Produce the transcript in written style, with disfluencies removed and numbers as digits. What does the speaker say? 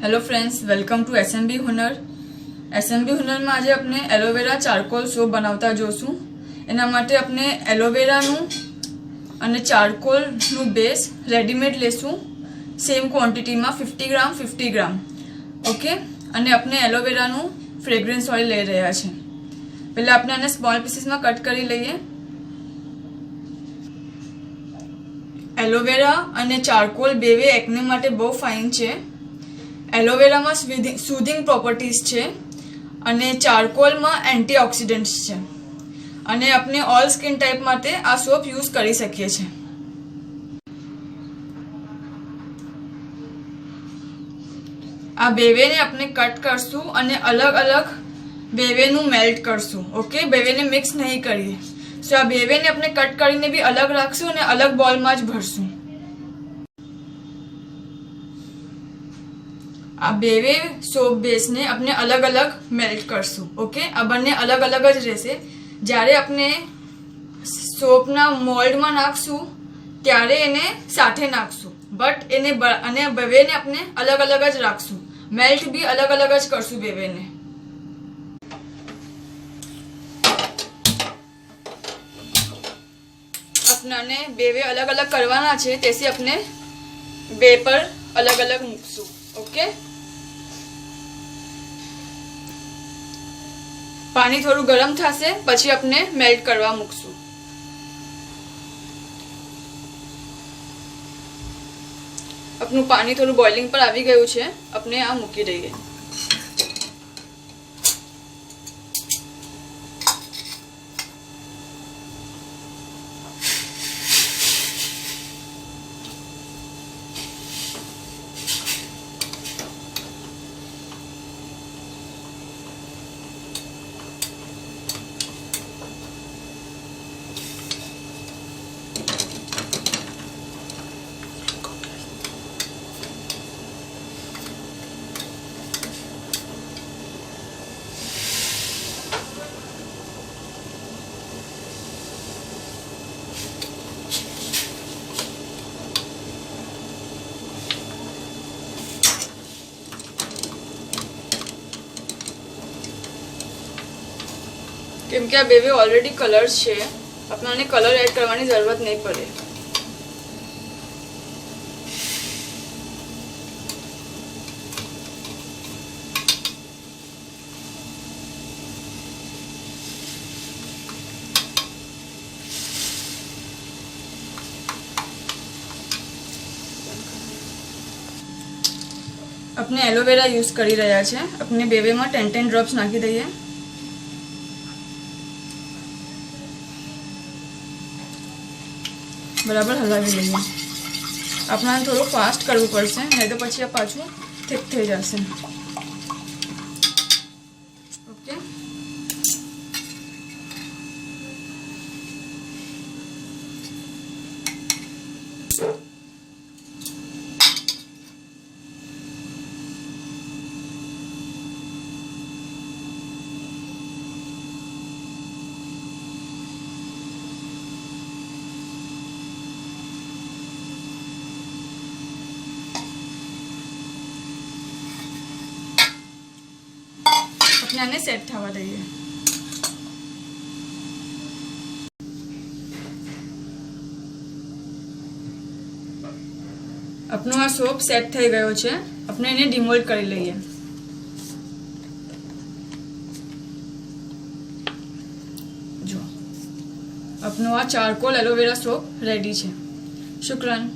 Hello friends, welcome to SMB Hunar. SMB Hunar में आज अपने एलोवेरा चारकोल सोप बनावता जोशू। एना माटे अपने एलोवेरानु अने चारकोलनु बेस रेडीमेड लेशू सेम क्वॉन्टिटी में 50 ग्राम ओके। अने अपने एलोवेरानु फ्रेग्रन्स ऑइल लई रह्या छे। पहले अपने आने स्मॉल पीसीस में कट करी लईए। एलोवेरा अने चारकोल बेवे एक्ने माटे बहु फाइन छे। एलोवेरा में सूदिंग प्रॉपर्टीज छे अने चारकोल में एंटीऑक्सीडेंट्स छे अने अपने ऑल स्किन टाइप माटे आ सोप यूज करी सकीए छे। आ बेवे ने अपने कट करशू अने अलग अलग बेवे नु मेल्ट करशू ओके। बेवे ने मिक्स नहीं करिए। सो आ बेवे ने अपने कट करीने भी अलग राखशू अने अलग बॉल में ज भरशू। आ बेवे सोप बेस ने अपने अलग अलग मेल्ट करशू ओके। आ बने अलग अलग ज रहेशे। ज्यारे अपने सोपना मोल्ड में नाखशू त्यारे एने साथे नाखशू बट एने अने बेवे ने अपने अलग अलग ज राखशू। मेल्ट भी अलग अलग ज करशू बेवे ने। अपने बेवे अलग अलग करवाना छे तेसी अपने बे पर अलग अलग मूकशू ओके। पानी थोड़ू गरम थशे पछी अपने मेल्ट करवा मूकशू। अपनु पानी थोड़ू बॉइलिंग पर आवी गयुं छे। अपने आ मूकी दईए। केम के आ बेवे ऑलरेडी कलर्स छे अपने कलर एड करवानी जरूरत नहीं पड़े। अपने एलोवेरा यूज करी रह्या छे। अपने बेवे में 10 ड्रॉप्स नाखी दईए। बराबर हलावी लईए। अपना थोड़ा फास्ट करवू पड़शे नहीं तो पछी आ पाछू थिक थई जशे ओके। अपने आने सेट थवा दईए। अपनो आ सोप सेट थई गयो छे। अपने एने डिमोल्ड करी लईए। जो अपनो आ चारकोल एलोवेरा सोप रेडी छे। शुक्रान।